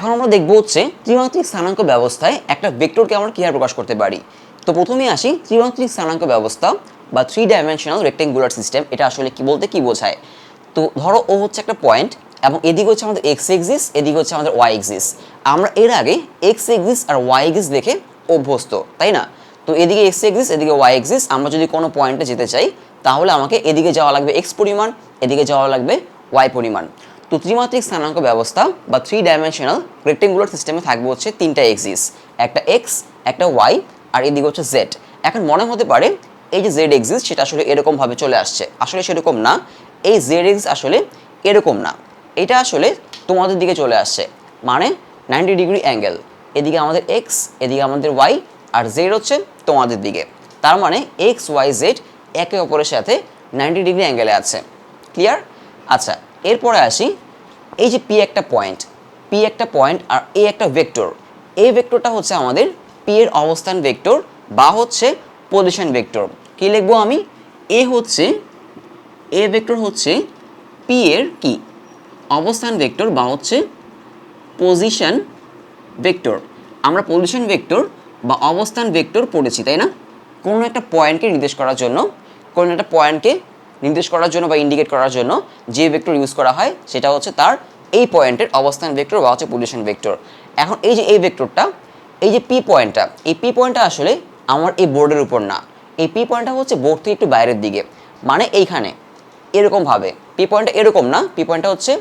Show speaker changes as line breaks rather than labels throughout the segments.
এখন আমরা দেখব হচ্ছে ত্রিমাত্রিক স্থানাঙ্ক ব্যবস্থায় একটা ভেক্টরকে আমরা কিভাবে প্রকাশ করতে পারি। তো প্রথমেই আসি ত্রিমাত্রিক স্থানাঙ্ক ব্যবস্থা বা 3 ডাইমেনশনাল রেক্টেঙ্গুলার সিস্টেম। এটা আসলে কি বলতে কি বোঝায়। তো ধরো ও হচ্ছে একটা পয়েন্ট এবং এদিকে হচ্ছে আমাদের এক্স এক্সিস, এদিকে হচ্ছে আমাদের ওয়াই এক্সিস। আমরা এর আগে এক্স এক্সিস আর ওয়াই এক্সিস দেখে অভ্যস্ত, তাই না? তো এদিকে এক্স এক্সিস, এদিকে ওয়াই এক্সিস। আমরা যদি কোনো পয়েন্টে যেতে চাই তাহলে আমাকে এদিকে যাওয়া লাগবে এক্স পরিমাণ, এদিকে যাওয়া লাগবে ওয়াই পরিমাণ। তো ত্রিমাত্রিক স্থানাঙ্ক ব্যবস্থা বা 3 ডাইমেনশনাল রেক্টেঙ্গুলার সিস্টেমে থাকবে হচ্ছে তিনটা এক্সিস, একটা এক্স, একটা ওয়াই আর এদিকে হচ্ছে জেড। এখন মনে হতে পারে এই যে জেড এক্সিস সেটা আসলে এরকমভাবে চলে আসছে, আসলে সেরকম না। এই জেড এক্স আসলে এরকম না, এটা আসলে তোমাদের দিকে চলে আসছে, মানে 90 ডিগ্রি অ্যাঙ্গেল। এদিকে আমাদের এক্স, এদিকে আমাদের ওয়াই আর জেড হচ্ছে তোমাদের দিকে। তার মানে এক্স ওয়াই জেড একে অপরের সাথে 90 ডিগ্রি অ্যাঙ্গেলে আছে। ক্লিয়ার? আচ্ছা, এরপরে আসি এই যে পি একটা পয়েন্ট আর এ একটা ভেক্টর। এই ভেক্টরটা হচ্ছে আমাদের পি এর অবস্থান ভেক্টর বা হচ্ছে পজিশন ভেক্টর। কি লিখবো আমি? এ ভেক্টর হচ্ছে পি এর কি অবস্থান ভেক্টর বা হচ্ছে পজিশন ভেক্টর। আমরা পজিশন ভেক্টর বা অবস্থান ভেক্টর পড়েছি, তাই না? কোনো একটা পয়েন্টকে নির্দেশ করার জন্য বা ইন্ডিকেট করার জন্য যে ভেক্টর ইউজ করা হয় সেটা হচ্ছে তার এই পয়েন্টের অবস্থান ভেক্টর বা হচ্ছে পজিশন ভেক্টর। এখন এই যে এই ভেক্টরটা, এই যে পি পয়েন্টটা আসলে আমার এই বোর্ডের উপর না। এই পি পয়েন্টটা হচ্ছে বোর্ড থেকে একটু বাইরের দিকে, মানে এইখানে এরকমভাবে। পি পয়েন্টটা এরকম না, পি পয়েন্টটা হচ্ছে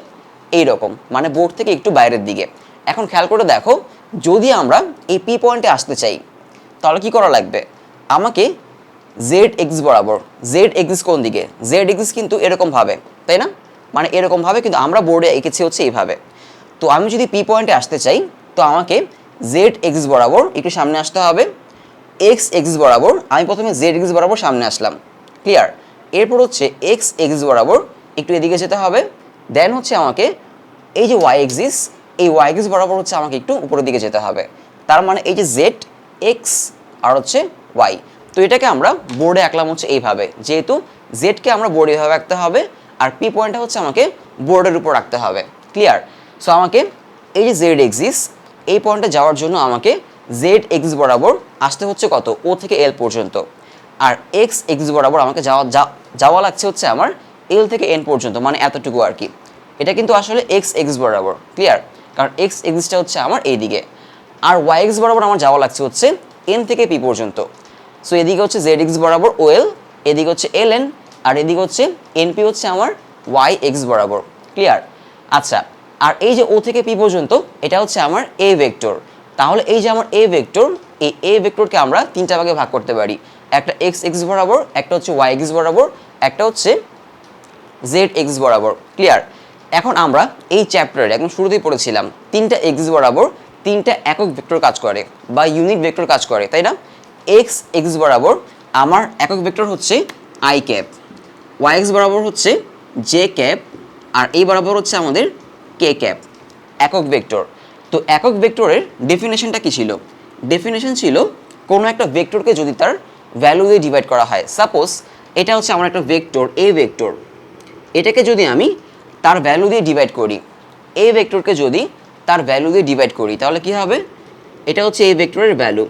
এইরকম, মানে বোর্ড থেকে একটু বাইরের দিকে। এখন খেয়াল করে দেখো, যদি আমরা এই পি পয়েন্টে আসতে চাই তাহলে কি করা লাগবে? আমাকে জেড এক্স বরাবর, জেড এক্সিস কোন দিকে? জেড এক্সিস কিন্তু এরকমভাবে, তাই না? মানে এরকমভাবে, কিন্তু আমরা বোর্ডে এঁকেছি হচ্ছে এইভাবে। তো আমি যদি পি পয়েন্টে আসতে চাই তো আমাকে জেড এক্সিস বরাবর একটু সামনে আসতে হবে। এক্স এক্সিস বরাবর আমি প্রথমে জেড এক্সিস বরাবর সামনে আসলাম। ক্লিয়ার? এরপর হচ্ছে এক্স এক্সিস বরাবর একটু এদিকে যেতে হবে। দেন হচ্ছে আমাকে এই যে ওয়াই এক্সিস, এই ওয়াই এক্সিস বরাবর হচ্ছে আমাকে একটু উপরের দিকে যেতে হবে। তার মানে এই যে জেড এক্স আর হচ্ছে ওয়াই। তো এটাকে আমরা বোর্ডে আঁকলাম হচ্ছে এইভাবে, যেহেতু জেডকে আমরা বোর্ডে এভাবে রাখতে হবে আর পি পয়েন্টটা হচ্ছে আমাকে বোর্ডের উপর রাখতে হবে। ক্লিয়ার? সো আমাকে এই যে জেড এক্সিস, এই পয়েন্টে যাওয়ার জন্য আমাকে জেড এক্সিস বরাবর আসতে হচ্ছে কত? ও থেকে এল পর্যন্ত। আর এক্স এক্সিস বরাবর আমাকে যাওয়া লাগছে হচ্ছে আমার এল থেকে এন পর্যন্ত, মানে এতটুকু আর কি। এটা কিন্তু আসলে এক্স এক্সিস বরাবর। ক্লিয়ার? কারণ এক্স এক্সিসটা হচ্ছে আমার এইদিকে, আর ওয়াই এক্স বরাবর আমার যাওয়া লাগছে হচ্ছে এন থেকে পি পর্যন্ত। সো এদিকে হচ্ছে জেড এক্স বরাবর ওএল, এদিকে হচ্ছে এল এন, আর এদিকে হচ্ছে এনপি হচ্ছে আমার ওয়াই এক্স বরাবর। ক্লিয়ার? আচ্ছা, আর এই যে ও থেকে পি পর্যন্ত এটা হচ্ছে আমার এ ভেক্টর। তাহলে এই যে আমার এ ভেক্টর, এই এ ভেক্টরকে আমরা তিনটা ভাগে ভাগ করতে পারি। একটা এক্স এক্স বরাবর, একটা হচ্ছে ওয়াই এক্স বরাবর, একটা হচ্ছে জেড এক্স বরাবর। ক্লিয়ার? এখন আমরা এই চ্যাপ্টারে একদম শুরুতেই পড়েছিলাম তিনটা এক্স বরাবর তিনটা একক ভেক্টর কাজ করে বা ইউনিট ভেক্টর কাজ করে, তাই না? এক্স এক্স বরাবর আমার একক ভেক্টর হচ্ছে আই ক্যাপ, ওয়াই এক্স বরাবর হচ্ছে জে ক্যাপ, আর এই বরাবর হচ্ছে আমাদের কে ক্যাপ, একক ভেক্টর। তো একক ভেক্টরের ডেফিনেশনটা কি ছিল? ডেফিনেশন ছিল কোনো একটা ভেক্টরকে যদি তার ভ্যালু দিয়ে ডিভাইড করা হয়। সাপোজ এটা হচ্ছে আমার একটা ভেক্টর এ ভেক্টর, এটাকে যদি আমি তার ভ্যালু দিয়ে ডিভাইড করি, এ ভেক্টরকে যদি তার ভ্যালু দিয়ে ডিভাইড করি তাহলে কি হবে? এটা হচ্ছে এই ভেক্টরের ভ্যালু,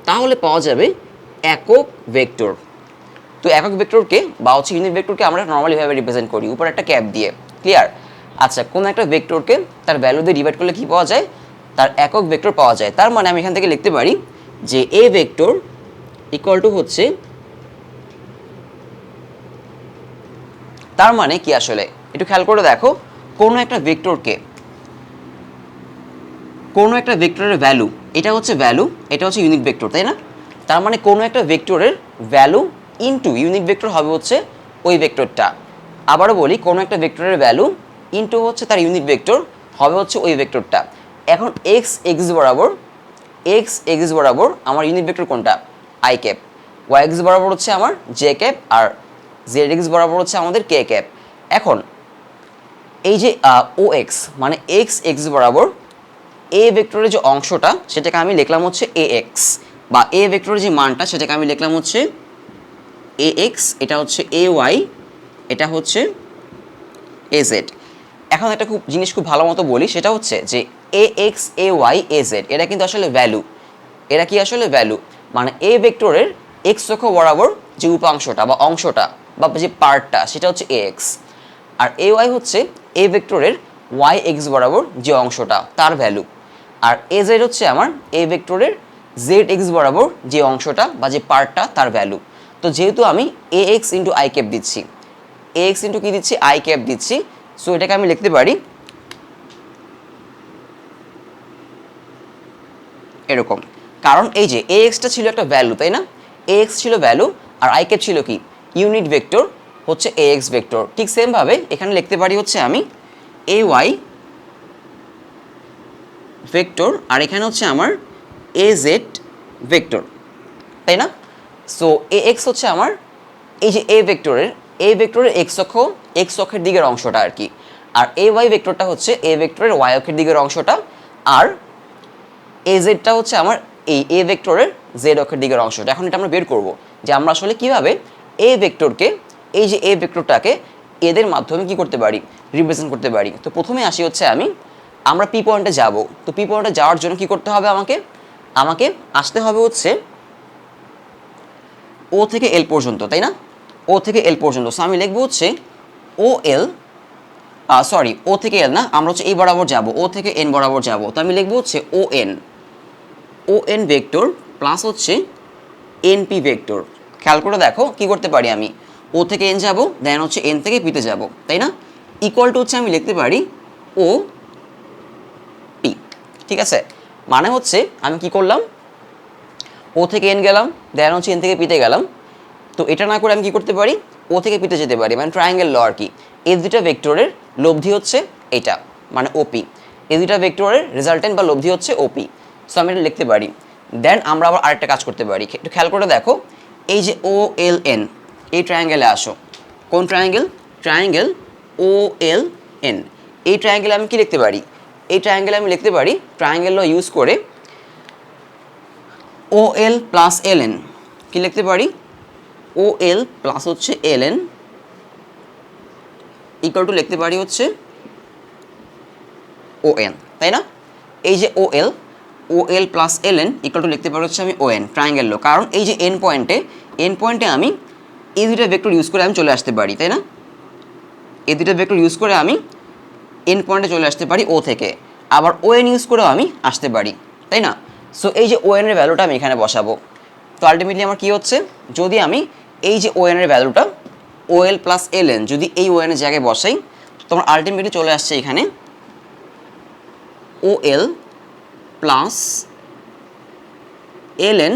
তাহলে পাওয়া যাবে একক ভেক্টর। তো একক ভেক্টরকে বা হচ্ছে ইউনিট ভেক্টরকে আমরা নর্মালিভাবে রিপ্রেজেন্ট করি উপর একটা ক্যাপ দিয়ে। ক্লিয়ার? আচ্ছা, কোন একটা ভেক্টরকে তার ভ্যালু দিয়ে ডিভাইড করলে কি পাওয়া যায়? তার একক ভেক্টর পাওয়া যায়। তার মানে আমি এখান থেকে লিখতে পারি যে এ ভেক্টর ইকুয়াল টু হচ্ছে, তার মানে কি আসলে একটু খেয়াল করে দেখো, কোনো একটা ভেক্টরের ভ্যালু, এটা হচ্ছে ভ্যালু, এটা হচ্ছে ইউনিট ভেক্টর, তাই না? তার মানে কোনো একটা ভেক্টরের ভ্যালু ইনটু ইউনিট ভেক্টর হবে হচ্ছে ওই ভেক্টরটা। আবারও বলি, কোনো একটা ভেক্টরের ভ্যালু ইনটু হচ্ছে তার ইউনিট ভেক্টর হবে হচ্ছে ওই ভেক্টরটা। এখন এক্স এক্স বরাবর আমার ইউনিট ভেক্টর কোনটা? I cap. ওয়াই এক্স বরাবর হচ্ছে আমার জে ক্যাপ, আর জেড এক্স বরাবর হচ্ছে আমাদের কে ক্যাপ। এখন এই যে ও এক্স মানে এক্স এক্স বরাবর এ ভেক্টরের যে অংশটা সেটাকে আমি লিখলাম হচ্ছে এ এক্স, বা এ ভেক্টরের যে মানটা সেটাকে আমি লিখলাম হচ্ছে এ এক্স, এটা হচ্ছে এ ওয়াই, এটা হচ্ছে এ জেড। এখন একটা জিনিস খুব ভালো মতো বলি, সেটা হচ্ছে যে A X A Y A Z এটা কিন্তু আসলে ভ্যালু, এরা কি আসলে ভ্যালু, মানে এ ভেক্টরের এক্স অক্ষ বরাবর যে উপাংশটা বা অংশটা বা যে পার্টটা সেটা হচ্ছে A x, R A Y হচ্ছে এ ভেক্টরের ওয়াই এক্স বরাবর যে অংশটা তার ভ্যালু, আর এ জেড হচ্ছে আমার এ ভেক্টরের জেড এক্স বরাবর যে অংশটা বা যে পার্টটা তার ভ্যালু। তো যেহেতু আমি এ এক্স ইন্টু আই ক্যাপ দিচ্ছি, এ এক্স ইন্টু কী দিচ্ছি, আই ক্যাপ দিচ্ছি, সো এটাকে আমি লিখতে পারি এরকম। কারণ এই যে এ এক্সটা ছিল একটা ভ্যালু, তাই না, এ এক্স ছিল ভ্যালু আর আই ক্যাপ ছিল কি ইউনিট ভেক্টর হচ্ছে এ এক্স ভেক্টর। ঠিক সেমভাবে এখানে লিখতে পারি হচ্ছে আমি এ ওয়াই ভেক্টর আর এখানে হচ্ছে আমার এ জেড ভেক্টর, তাই না। সো এ এক্স হচ্ছে আমার এই যে এ ভেক্টরের এক্স অক্ষের দিকের অংশটা আর কি, আর এ ওয়াই ভেক্টরটা হচ্ছে এ ভেক্টরের ওয়াই অক্ষের দিকের অংশটা, আর এ জেডটা হচ্ছে আমার এই এ ভেক্টরের জেড অক্ষের দিকের অংশটা। এখন এটা আমরা বের করব যে আমরা আসলে কিভাবে এ ভেক্টরকে, এই যে এ ভেক্টরটাকে এদের মাধ্যমে কি করতে পারি, রিপ্রেজেন্ট করতে পারি। তো প্রথমে আসি হচ্ছে আমরা পি পয়েন্টে যাব। তো পি পয়েন্টে যাওয়ার জন্য কি করতে হবে, আমাকে আসতে হবে হচ্ছে ও থেকে এল পর্যন্ত, তাই না, ও থেকে এল পর্যন্ত। সো আমি লিখবো হচ্ছে ও এল, ও থেকে এল না, আমরা হচ্ছে এই বরাবর যাব, ও থেকে এন বরাবর যাব। তো আমি লিখবো হচ্ছে ও এন ভেক্টর প্লাস হচ্ছে এনপি ভেক্টর। খেয়াল করে দেখো কি করতে পারি, আমি ও থেকে এন যাব, দেন হচ্ছে এন থেকে পিতে যাব, তাই না, ইকুয়াল টু হচ্ছে আমি লিখতে পারি ও পি। ঠিক আছে, মানে হচ্ছে আমি কি করলাম, ও থেকে এন গেলাম, দেন হচ্ছে এন থেকে পিতে গেলাম। তো এটা না করে আমি কি করতে পারি, ও থেকে পিতে যেতে পারি, মানে ট্রায়াঙ্গেল ল আর কি। এই দুটা ভেক্টরের লব্ধি হচ্ছে এটা, মানে ওপি। এই দুটা ভেক্টরের রেজাল্টেন্ট বা লব্ধি হচ্ছে ওপি। সো আমি এটা লিখতে পারি। দেন আমরা আবার আরেকটা কাজ করতে পারি, একটু খেয়াল করে দেখো, এই যে ও এল এন এই ট্রায়াঙ্গেলে আসো। কোন ট্রায়াঙ্গেল, ট্রায়াঙ্গেল ও এল এন। এই ট্রায়াঙ্গেলে আমি কি লিখতে পারি, এই ট্রায়াঙ্গেলে আমি লিখতে পারি ট্রায়াঙ্গেল ল ইউজ করে ও এল প্লাস এল এন, কি লিখতে পারি, ও এল প্লাস হচ্ছে এল এন ইকুয়াল টু লিখতে পারি হচ্ছে ও এন, তাই না। এই যে O L plus L N equal to লিখতে পারি হচ্ছে আমি ও এন, ট্রায়াঙ্গেল লো। কারণ এই যে এন পয়েন্টে আমি এই দুটো ভেক্টর ইউজ করে আমি চলে আসতে পারি, তাই না, এই দুটো ভেক্টর ইউজ করে আমি এন পয়েন্টে চলে আসতে পারি ও থেকে, আবার ও এন ইউজ করেও আমি আসতে পারি, তাই না। সো এই যে ও এনের ভ্যালুটা আমি এখানে বসাবো। তো আলটিমেটলি আমার কী হচ্ছে, যদি আমি এই যে ও এনের ভ্যালুটা ও এল প্লাস এল এন যদি এই ও এনের জায়গায় বসাই, তোমার আলটিমেটলি চলে আসছে এখানে O L plus L N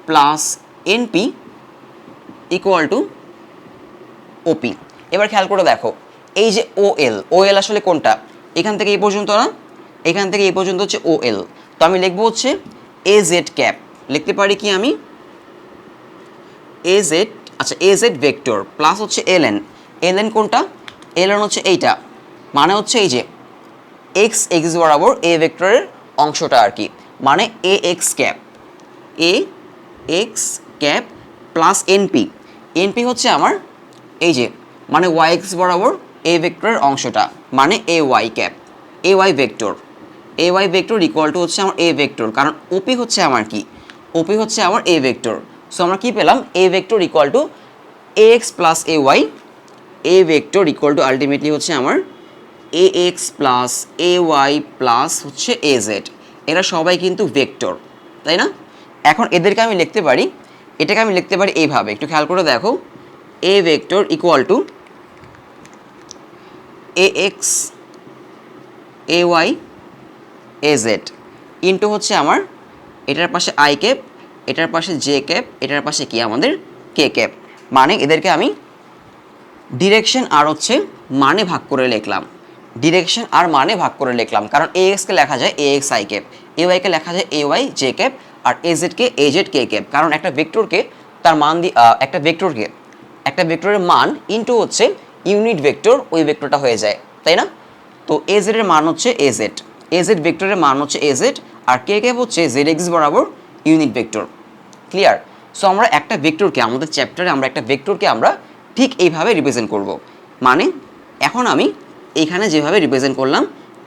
plus NP equal to OP. এবার খেয়াল করে দেখো, এই যে ও এল আসলে কোনটা, এখান থেকে এই পর্যন্ত না, এখান থেকে এই পর্যন্ত হচ্ছে ও এল। তো আমি লিখবো হচ্ছে এ জেড ক্যাপ, লিখতে পারি কি আমি এ জেড, আচ্ছা এ জেড ভেক্টর প্লাস হচ্ছে এল এন কোনটা, এল এন হচ্ছে এইটা, মানে হচ্ছে এই যে এক্স বরাবর এ ভেক্টরের অংশটা আর কি, মানে এ এক্স ক্যাপ প্লাস এনপি হচ্ছে আমার এই যে মানে ওয়াই এক্স বরাবর এ ভেক্টরের অংশটা, মানে A Y vector equal two হচ্ছে আমার এ ভেক্টর, কারণ ওপি হচ্ছে আমার কি, ওপি হচ্ছে আমার এ ভেক্টর। সো আমরা কি পেলাম, A vector equal to A X plus A Y, A vector equal to ultimately হচ্ছে আমার A X plus A Y plus হচ্ছে এ জেড। এরা সবাই কিন্তু ভেক্টর, তাই না। এখন এদেরকে আমি লিখতে পারি, এটাকে আমি লিখতে পারি এইভাবে, একটু খেয়াল করে দেখো, A vector equal to A X A Y A Z into হচ্ছে আমার এটার পাশে আই ক্যাপ, এটার পাশে জে ক্যাপ, এটার পাশে কি আমাদের কে ক্যাপ, মানে এদেরকে আমি ডিরেকশন আর হচ্ছে মানে ভাগ করে লিখলাম, ডিরেকশন আর মানে ভাগ করে লিখলাম। কারণ এ এক্সকে লেখা যায় A X I cap, A ওয়াইকে লেখা যায় এ ওয়াই জে ক্যাপ, আর এ জেডকে এ জেড কে ক্যাপ। কারণ একটা ভেক্টরকে তার মান দিয়ে একটা ভেক্টরের মান ইন্টু হচ্ছে ইউনিট ভেক্টর, ওই ভেক্টরটা হয়ে যায়, তাই না। তো এ জেডের মান হচ্ছে এ জেড ভেক্টরের মান হচ্ছে এ জেড, আর কে ক্যাপ হচ্ছে জেড এক্স বরাবর ইউনিট ভেক্টর। ক্লিয়ার। সো আমরা একটা ভেক্টরকে, আমাদের চ্যাপ্টারে আমরা একটা ভেক্টরকে আমরা ঠিক এইভাবে রিপ্রেজেন্ট করব। মানে এখন আমি এইখানে যেভাবে রিপ্রেজেন্ট করলাম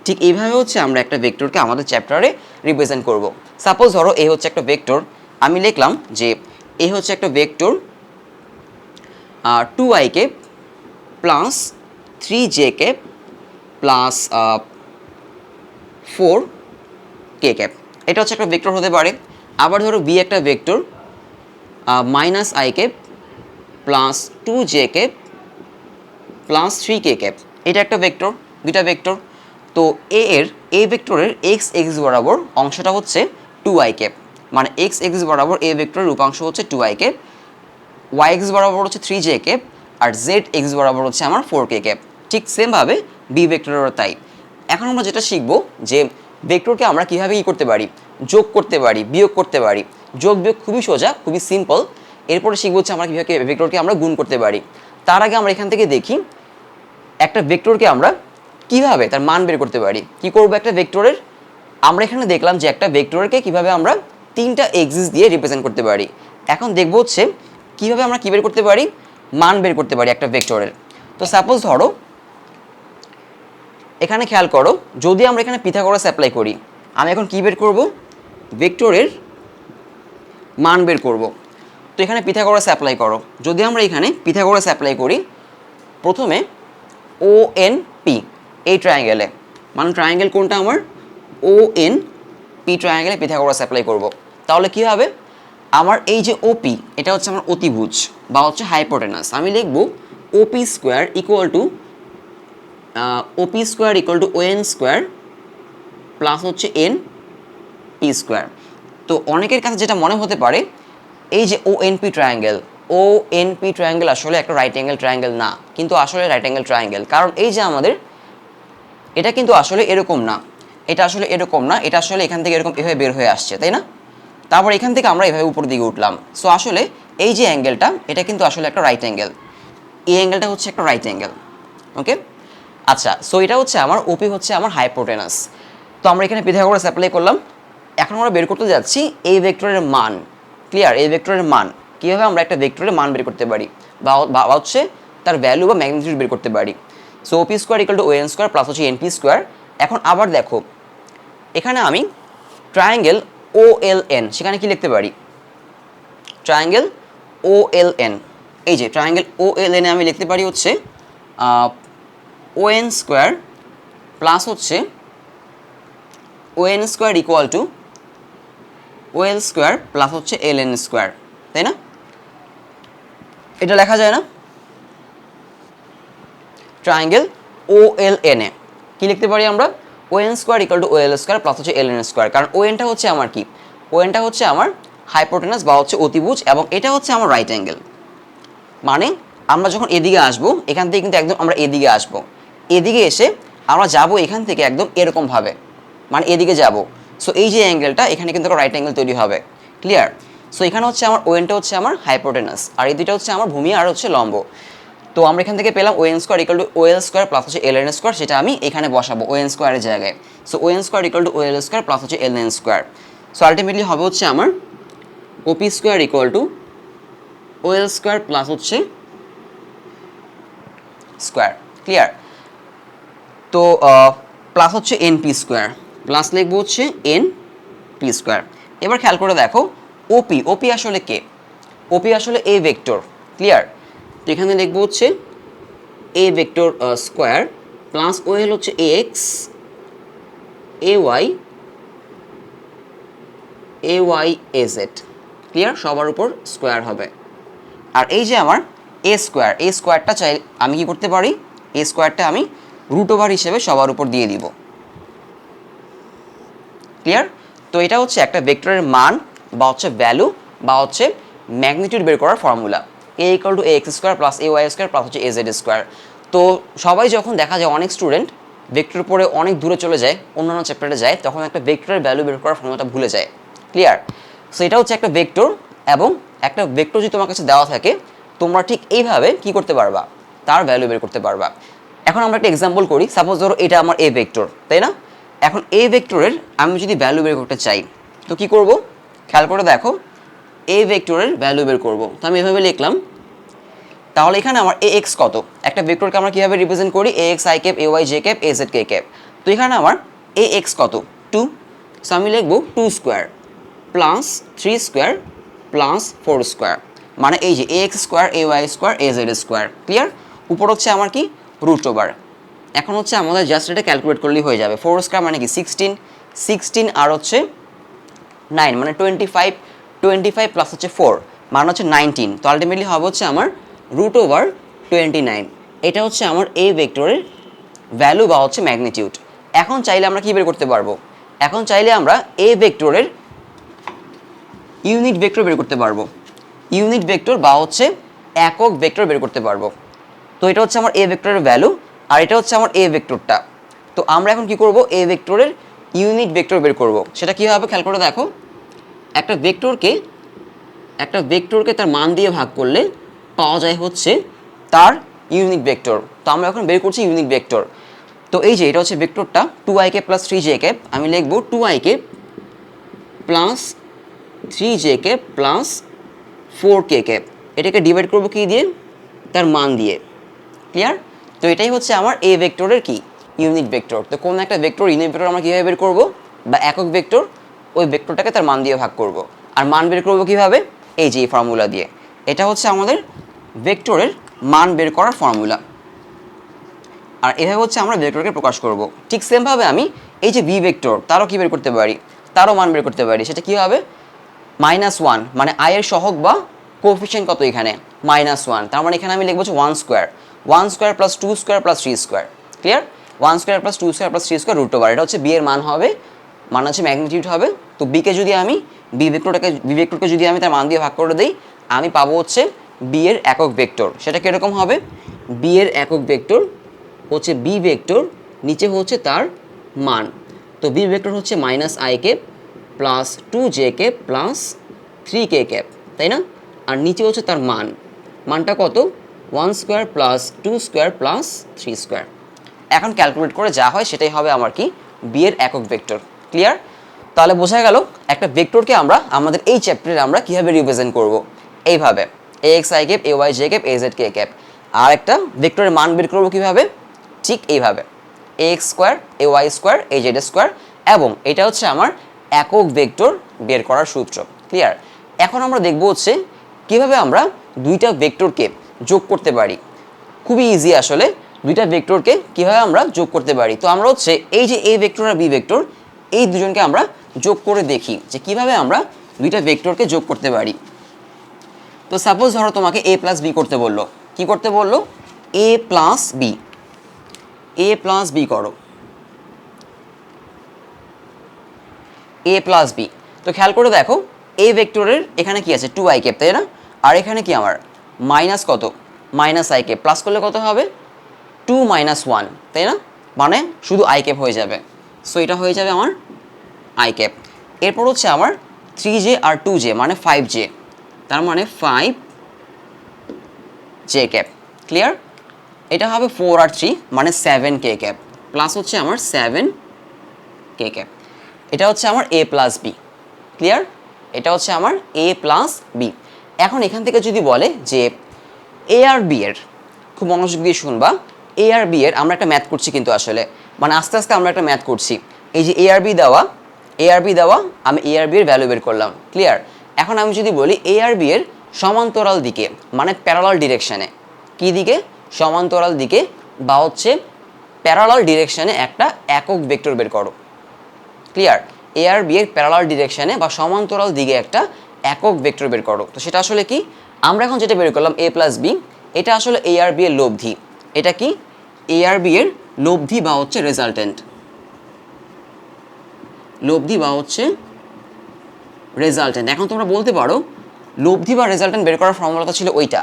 ঠিক এইভাবে হচ্ছে আমরা একটা ভেক্টরকে আমাদের চ্যাপ্টারে রিপ্রেজেন্ট করব। সাপোজ ধরো এ হচ্ছে একটা ভেক্টর, আমি লিখলাম যে এ হচ্ছে একটা vector 2i k plus 3j k plus 4k cap, এটা হচ্ছে একটা ভেক্টর হতে পারে। আবার ধরো বি একটা vector minus I cap plus 2j cap plus 3k cap, এটা একটা ভেক্টর, দুইটা ভেক্টর। তো এ ভেক্টরের এক্স এক্স বরাবর অংশটা হচ্ছে 2i ক্যাপ, মানে এক্স এক্স বরাবর এ ভেক্টরের রূপাংশ হচ্ছে 2i ক্যাপ, ওয়াই এক্স বরাবর হচ্ছে 3j ক্যাপ, আর জেড এক্স বরাবর হচ্ছে আমার 4k ক্যাপ। ঠিক সেমভাবে বি ভেক্টরেরও তাই। এখন আমরা যেটা শিখব যে ভেক্টরকে আমরা কীভাবে কী করতে পারি, যোগ করতে পারি, বিয়োগ করতে পারি। যোগ বিয়োগ খুবই সোজা, খুবই সিম্পল। এরপরে শিখবো হচ্ছে আমরা কীভাবে ভেক্টরকে আমরা গুণ করতে পারি। তার আগে আমরা এখান থেকে দেখি একটা ভেক্টরকে আমরা কিভাবে তার মান বের করতে পারি। কি করব একটা ভেক্টরের, আমরা এখানে দেখলাম যে একটা ভেক্টরকে কিভাবে আমরা 3টা এক্সিস দিয়ে রিপ্রেজেন্ট করতে পারি। এখন দেখব হচ্ছে কিভাবে আমরা কি বের করতে পারি, মান বের করতে পারি একটা ভেক্টরের। তো সাপোজ ধরো এখানে খেয়াল করো, যদি আমরা এখানে পিথাগোরাস অ্যাপ্লাই করি, আমি এখন কি বের করব, ভেক্টরের মান বের করব। তো এখানে পিথাগোরাস অ্যাপ্লাই করো, যদি আমরা এখানে পিথাগোরাস অ্যাপ্লাই করি, প্রথমে ও এন পি এই ট্রায়াঙ্গেলে, মানে ট্রায়াঙ্গেল কোনটা আমার ও এন পি ট্রায়াঙ্গেলে পিথাগোরাস অ্যাপ্লাই করব। তাহলে কি হবে, আমার এই যে ওপি এটা হচ্ছে আমার অতিভুজ বা হচ্ছে হাইপোটেনাস, আমি লিখব OP square equal to O N square plus হচ্ছে এন পি স্কোয়ার। তো অনেকের কাছে যেটা মনে হতে পারে এই যে ও এন পি ট্রায়াঙ্গেল আসলে একটা রাইট অ্যাঙ্গেল ট্রায়াঙ্গেল না, কিন্তু আসলে রাইট অ্যাঙ্গেল ট্রায়াঙ্গেল। কারণ এই যে আমাদের এটা কিন্তু আসলে এরকম না, এটা আসলে এরকম না, এটা আসলে এখান থেকে এরকম এভাবে বের হয়ে আসছে, তাই না? তারপর এখান থেকে আমরা এভাবে উপর দিকে উঠলাম। সো আসলে এই যে অ্যাঙ্গেলটা এটা কিন্তু আসলে একটা রাইট অ্যাঙ্গেল, এই অ্যাঙ্গেলটা হচ্ছে একটা রাইট অ্যাঙ্গেল। ওকে, আচ্ছা, সো এটা হচ্ছে আমার ওপি হচ্ছে আমার হাইপোটেনাস। তো আমরা এখানে পিথাগোরাস অ্যাপ্লাই করলাম। এখন আমরা বের করতে যাচ্ছি এই ভেক্টরের মান। ক্লিয়ার? এই ভেক্টরের মান কীভাবে আমরা একটা ভেক্টরের মান বের করতে পারি বা হচ্ছে তার ভ্যালু বা ম্যাগনিটিউড বের করতে পারি। So OP square equal to O N square plus হচ্ছে এনপি স্কোয়ার। এখন আবার দেখো এখানে আমি ট্রায়াঙ্গেল ও এল এন, সেখানে কি লিখতে পারি, ট্রায়াঙ্গেল ও এল এন, এই যে ট্রায়াঙ্গেল ও এল এনে আমি লিখতে পারি হচ্ছে ও এন স্কোয়ার প্লাস হচ্ছে O N square equal to O L square plus হচ্ছে এল এন স্কোয়ার, তাই না? এটা লেখা যায় না? Triangle O L N A কী লিখতে পারি আমরা, O N square equal to O L square plus হচ্ছে এল এন স্কোয়ার। কারণ ও এনটা হচ্ছে আমার কি, ও এনটা হচ্ছে আমার হাইপোটেনাস বা হচ্ছে অতিভুজ, এবং এটা হচ্ছে আমার রাইট অ্যাঙ্গেল। মানে আমরা যখন এদিকে আসবো, এখান থেকে কিন্তু একদম আমরা এদিকে আসবো, এদিকে এসে আমরা যাব এখান থেকে একদম এরকমভাবে, মানে এদিকে যাব। সো এই যে অ্যাঙ্গেলটা এখানে কিন্তু রাইট অ্যাঙ্গেল তৈরি হবে। ক্লিয়ার? সো এখানে হচ্ছে আমার ও এনটা হচ্ছে আমার হাইপোটেনাস, আর এই দুইটা হচ্ছে আমার ভূমি আর হচ্ছে লম্ব। তো আমরা এখান থেকে পেলাম O N square equal to O L square plus হচ্ছে এল এন স্কোয়ার, সেটা আমি এখানে বসাবো ও এন স্কোয়ারের জায়গায়। So O N square equal to O L square plus হচ্ছে L N square. So ultimately হবে হচ্ছে আমার OP square equal to O L square plus হচ্ছে স্কোয়ার। ক্লিয়ার? তো প্লাস হচ্ছে এন পি স্কোয়ার, প্লাস লিখবো হচ্ছে এন পি স্কোয়ার। এবার খেয়াল করে দেখো ওপি আসলে কে, ওপি আসলে এ ভেক্টর। ক্লিয়ার? তো এখানে লিখবো হচ্ছে A vector square plus O L হচ্ছে A X A Y A Z. Clear? সবার উপর স্কোয়ার হবে। আর এই যে আমার এ স্কোয়ারটা চাই আমি কি করতে পারি, এ স্কোয়ারটা আমি রুট ওভার হিসেবে সবার উপর দিয়ে দিব। ক্লিয়ার? তো এটা হচ্ছে একটা ভেক্টরের মান বা হচ্ছে ভ্যালু বা হচ্ছে ম্যাগনিটিউড বের করার formula, A equal to A X square plus A Y square plus হচ্ছে এ জেড স্কোয়ার। তো সবাই যখন দেখা যায় অনেক স্টুডেন্ট ভেক্টর পরে অনেক দূরে চলে যায়, অন্যান্য চ্যাপ্টারে যায়, তখন একটা ভেক্টরের ভ্যালু বের করার ফর্মুলাটা ভুলে যায়। ক্লিয়ার? সো এটা হচ্ছে একটা ভেক্টর, এবং একটা ভেক্টর যদি তোমার কাছে দেওয়া থাকে তোমরা ঠিক এইভাবে কি করতে পারবা, তার ভ্যালু বের করতে পারবা। এখন আমরা একটা এক্সাম্পল করি। সাপোজ ধরো এটা আমার এ ভেক্টর, তাই না? এখন এ ভেক্টরের আমি যদি ভ্যালু বের করতে চাই তো কি করব, খেয়াল করে দেখো, এ ভেক্টরের ভ্যালু বের করব। তো আমি এভাবে লিখলাম তাহলে এখানে আমার এ এক্স কত, একটা ভেক্টরকে আমরা কীভাবে রিপ্রেজেন্ট করি, A X I cap, A Y J cap, A Z K cap. তো এখানে আমার এ এক্স কত 2, সো আমি লিখবো 2 square plus 3 square plus 4 square, মানে এই যে A X square, A Y square, A Z square. Clear? উপর হচ্ছে আমার কি রুট ওভার। এখন হচ্ছে আমাদের জাস্ট এটা ক্যালকুলেট করলেই হয়ে যাবে। 4 স্কোয়ার মানে কি 16, 16 আর হচ্ছে 9 মানে 25, 25 প্লাস হচ্ছে 4 মানে হচ্ছে 19। তো আলটিমেটলি হবে হচ্ছে আমার রুট ওভার 29। এটা হচ্ছে আমার এই ভেক্টরের ভ্যালু বা হচ্ছে ম্যাগনিটিউড। এখন চাইলে আমরা কী বের করতে পারবো, এখন চাইলে আমরা এ ভেক্টরের ইউনিট ভেক্টর বের করতে পারবো, ইউনিট ভেক্টর বা হচ্ছে একক ভেক্টর বের করতে পারবো। তো এটা হচ্ছে আমার এ ভেক্টরের ভ্যালু আর এটা হচ্ছে আমার এ ভেক্টরটা। তো আমরা এখন কি করব, এ ভেক্টরের ইউনিট ভেক্টর বের করব। সেটা কীভাবে খেয়াল করে দেখো, একটা ভেক্টরকে তার মান দিয়ে ভাগ করলে পাওয়া যায় হচ্ছে তার ইউনিট ভেক্টর। তো আমরা এখন বের করছি ইউনিট ভেক্টর। তো এই যে এটা হচ্ছে ভেক্টরটা 2i কে প্লাস 3j কে, আমি লিখব 2i k plus 3j k plus 4k কে। এটাকে ডিভাইড করব কি দিয়ে, তার মান দিয়ে। ক্লিয়ার? তো এটাই হচ্ছে আমার এ ভেক্টরের কি ইউনিট ভেক্টর। তো কোন একটা ভেক্টর ইউনিট ভেক্টর আমরা কীভাবে বের করব, বা একক ভেক্টর, ওই ভেক্টরটাকে তার মান দিয়ে ভাগ করব। আর মান বের করব কিভাবে, এই যে এই ফর্মুলা দিয়ে। এটা হচ্ছে আমাদের ভেক্টরের মান বের করার ফর্মুলা। আর এভাবে হচ্ছে আমরা ভেক্টরকে প্রকাশ করব। ঠিক সেমভাবে আমি এই যে বি ভেক্টর, তারও কী বের করতে পারি, তারও মান বের করতে পারি। সেটা কী হবে, -1 মানে আই এর সহগ বা কোএফিশিয়েন্ট কত এখানে -1, তার মানে এখানে আমি লিখবো হচ্ছে 1 square, 1 square plus 2 square plus 3 square. Clear? 1 square plus 2 square plus 3 square root over. এটা হচ্ছে বি এর মান হবে, মান হচ্ছে ম্যাগনিটিউড হবে। তো বিকে যদি আমি বি ভেক্টরকে যদি আমি তার মান দিয়ে ভাগ করে দিই, আমি পাবো হচ্ছে বি এর একক ভেক্টর। সেটা কীরকম হবে, বি এর একক ভেক্টর হচ্ছে বি ভেক্টর, নিচে হচ্ছে তার মান। তো বি ভেক্টর হচ্ছে -i k plus 2j k plus 3k cap, তাই না? আর নিচে হচ্ছে তার মান, মানটা কত 1 square plus 2 square plus 3 square. এখন ক্যালকুলেট করে যা হয় সেটাই হবে আমার কি বি এর একক ভেক্টর। ক্লিয়ার? তাহলে বোঝা গেল একটা ভেক্টরকে আমরা আমাদের এই চ্যাপ্টারে আমরা কীভাবে রিপ্রেজেন্ট করব, এইভাবে A X I cap, A Y J cap, A Z K cap. আর একটা ভেক্টরের মান বের করবো কীভাবে, ঠিক এইভাবে A X square, A Y square, A Z square. এবং এটা হচ্ছে আমার একক ভেক্টর বের করার সূত্র। ক্লিয়ার? এখন আমরা দেখব হচ্ছে কীভাবে আমরা দুইটা ভেক্টরকে যোগ করতে পারি। খুবই ইজি আসলে, দুইটা ভেক্টরকে কীভাবে আমরা যোগ করতে পারি। তো আমরা হচ্ছে এই যে এ ভেক্টর আর বি ভেক্টর, এই দুজনকে আমরা যোগ করে দেখি যে কীভাবে আমরা দুইটা ভেক্টরকে যোগ করতে পারি। তো সাপোজ ধরো তোমাকে এ প্লাস বি করতে বললো, কি করতে বললো, এ প্লাস বি, এ প্লাস বি করো, এ প্লাস বি। তো খেয়াল করে দেখো এ ভেক্টরের এখানে কি আছে 2i ক্যাপ, তাই না? আর এখানে কি আমার মাইনাস কত, -i ক্যাপ, প্লাস করলে কত হবে 2 - 1, তাই না? মানে শুধু i ক্যাপ হয়ে যাবে। সো এটা হয়ে যাবে আমার i ক্যাপ। এরপর হচ্ছে আমার 3j আর 2j মানে 5j, তার মানে 5j ক্যাপ। ক্লিয়ার? এটা হবে 4 আর 3 মানে 7k ক্যাপ, প্লাস হচ্ছে আমার 7k ক্যাপ। এটা হচ্ছে আমার এ প্লাস বি। ক্লিয়ার? এটা হচ্ছে আমার এ প্লাস বি। এখন এখান থেকে যদি বলে যে এ আর বি এর, খুব মনোযোগ দিয়ে শুনবা, এ আর বি এর আমরা একটা ম্যাথ করছি কিন্তু আসলে, মানে আস্তে আস্তে আমরা একটা ম্যাথ করছি। এই যে এ আর বি দেওয়া, আমি এ আর বি এর ভ্যালু বের করলাম। ক্লিয়ার? এখন আমি যদি বলি এ আর বি এর সমান্তরাল দিকে মানে প্যারালাল ডিরেকশানে, কী দিকে, সমান্তরাল দিকে বা হচ্ছে প্যারালাল ডিরেকশানে একটা একক ভেক্টর বের করো। ক্লিয়ার? এ আর বি এর প্যারালাল ডিরেকশানে বা সমান্তরাল দিকে একটা একক ভেক্টর বের করো। তো সেটা আসলে কি, আমরা এখন যেটা বের করলাম এ প্লাস বি, এটা আসলে এ আর বি এর লব্ধি। এটা কি, এ আর বি এর লব্ধি বা হচ্ছে রেজাল্টেন্ট, লব্ধি বা হচ্ছে রেজাল্টেন্ট। এখন তোমরা বলতে পারো লব্ধি বা রেজাল্টেন্ট বের করার ফর্মুলাটা ছিল ওইটা,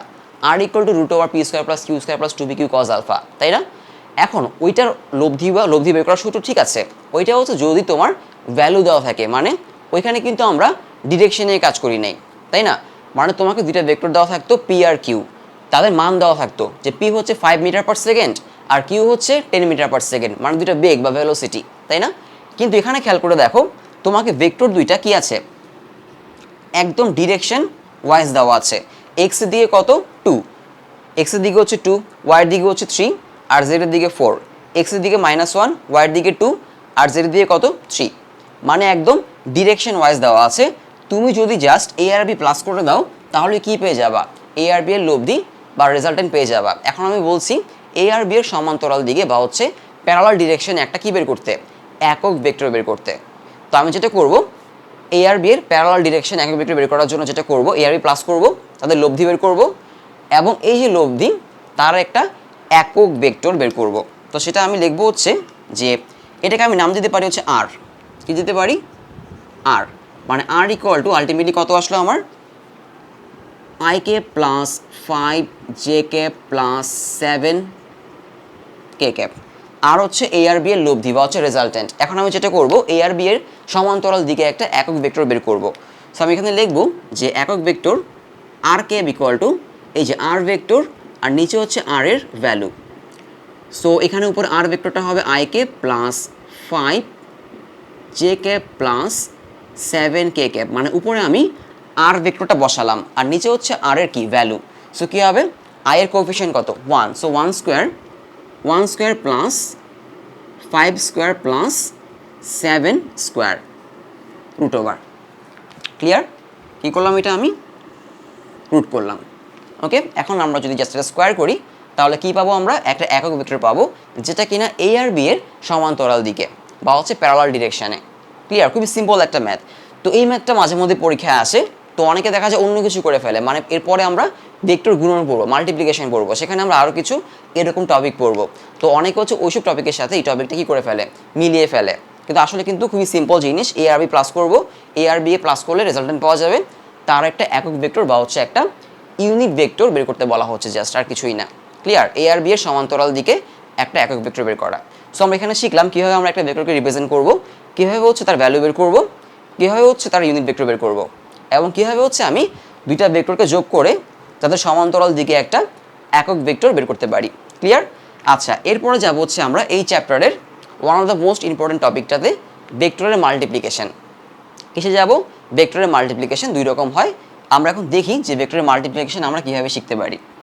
R equal to root over P square plus Q square plus 2pq cos alpha, তাই না? এখন ওইটার লব্ধি বের করার সূত্র ঠিক আছে, ওইটা হচ্ছে যদি তোমার ভ্যালু দেওয়া থাকে, মানে ওইখানে কিন্তু আমরা ডিরেকশন নিয়ে কাজ করি নাই, তাই না? মানে তোমাকে দুইটা ভেক্টর দেওয়া থাকতো পি আর কিউ, তাদের মান দেওয়া থাকতো যে পি হচ্ছে 5 মিটার পার সেকেন্ড আর কিউ হচ্ছে 10 মিটার পার সেকেন্ড, মানে দুইটা বেগ বা ভেলোসিটি, তাই না? কিন্তু এখানে খেয়াল করে দেখো তোমাকে ভেক্টর দুইটা কি আছে, একদম ডিরেকশন ওয়াইজ দেওয়া আছে। এক্স দিয়ে কত 2, এক্সের দিকে হচ্ছে 2, ওয়াইয়ের দিকে হচ্ছে 3, আর জেডের দিকে 4। এক্সের দিকে -1, ওয়াইয়ের দিকে 2, আর জেডের দিকে কত 3। মানে একদম ডিরেকশন ওয়াইজ দেওয়া আছে। তুমি যদি just a R B plus করে দাও তাহলে কি পেয়ে যাবা? এ আর বি এর লব্ধি বা রেজাল্টেন্ট পেয়ে যাবা। এখন আমি বলছি এ আর বি এর সমান্তরাল দিকে বা হচ্ছে প্যারালাল ডিরেকশনে একটা কি বের করতে? একক ভেক্টর বের করতে। তো আমি যেটা করব, এ আর বি এর প্যারালাল ডিরেকশন একক ভেক্টর বের করার জন্য যেটা করব, এ আর বি প্লাস করব, তাদের লব্ধি বের করব, এবং এই যে লব্ধি তার একটা একক ভেক্টর বের করব। তো সেটা আমি লিখব হচ্ছে যে এটাকে আমি নাম দিতে পারি হচ্ছে আর। কি দিতে পারি? আর। মানে আর ইকুয়াল টু আলটিমেটলি কত আসলো আমার? I K plus 5 J K plus 7 K cap. আর হচ্ছে এ আর বি এর লব্ধি বা হচ্ছে রেজাল্টেন্ট। এখন আমি যেটা করব, এ আর বি এর সমান্তরাল দিকে একটা একক ভেক্টর বের করব। সো আমি এখানে লিখব যে একক ভেক্টর আর কে ইকুয়াল টু এই যে আর ভেক্টর, আর নিচে হচ্ছে আর এর ভ্যালু। সো এখানে উপর আর ভেক্টরটা হবে I K plus 5 J K plus 7 K cap. মানে উপরে আমি আর ভেক্টরটা বসালাম আর নিচে হচ্ছে আর এর কি ভ্যালু। সো কী হবে? আই এর কোএফিশিয়েন্ট কত? 1। So 1 square plus 5 square plus 7 square root over. Clear? কী করলাম এটা? আমি রুট করলাম। ওকে, এখন আমরা যদি জাস্ট এটা স্কোয়ার করি তাহলে কি পাবো? আমরা একটা একক ভেক্টর পাবো যেটা কিনা এ আর বি এর সমান্তরাল দিকে বা হচ্ছে প্যারালাল ডিরেকশানে। ক্লিয়ার? খুবই সিম্পল একটা ম্যাথ। তো এই ম্যাথটা মাঝে মধ্যে পরীক্ষায় আসে। তো অনেকে দেখা যায় অন্য কিছু করে ফেলে, মানে এরপরে আমরা ভেক্টর গুণন পড়বো, মাল্টিপ্লিকেশন পড়বো, সেখানে আমরা আরও কিছু এরকম টপিক পড়বো। তো অনেকে হচ্ছে ওইসব টপিকের সাথে এই টপিকটা কী করে ফেলে? মিলিয়ে ফেলে। কিন্তু আসলে কিন্তু খুবই সিম্পল জিনিস। এ আর বি প্লাস করবো, এ আর বি এ প্লাস করলে রেজাল্টেন্ট পাওয়া যাবে, তার একটা একক ভেক্টর বা হচ্ছে একটা ইউনিট ভেক্টর বের করতে বলা হচ্ছে, জাস্ট আর কিছুই না। ক্লিয়ার? এ আর বি এর সমান্তরাল দিকে একটা একক ভেক্টর বের করা। সো আমরা এখানে শিখলাম কীভাবে আমরা একটা ভেক্টরকে রিপ্রেজেন্ট করব, কীভাবে হচ্ছে তার ভ্যালু বের করব, কীভাবে হচ্ছে তার ইউনিট ভেক্টর বের করব, এবং কীভাবে হচ্ছে আমি দুইটা ভেক্টরকে যোগ করে তাদের সমান্তরাল দিকে একটা একক ভেক্টর বের করতে পারি। ক্লিয়ার? আচ্ছা, এরপরে যাব হচ্ছে আমরা এই চ্যাপ্টারের one of the most important টপিকটাতে, ভেক্টরের মাল্টিপ্লিকেশন। কিসে যাব? ভেক্টরের মাল্টিপ্লিকেশন দুই রকম হয়। আমরা এখন দেখি যে ভেক্টরের মাল্টিপ্লিকেশন আমরা কীভাবে শিখতে পারি।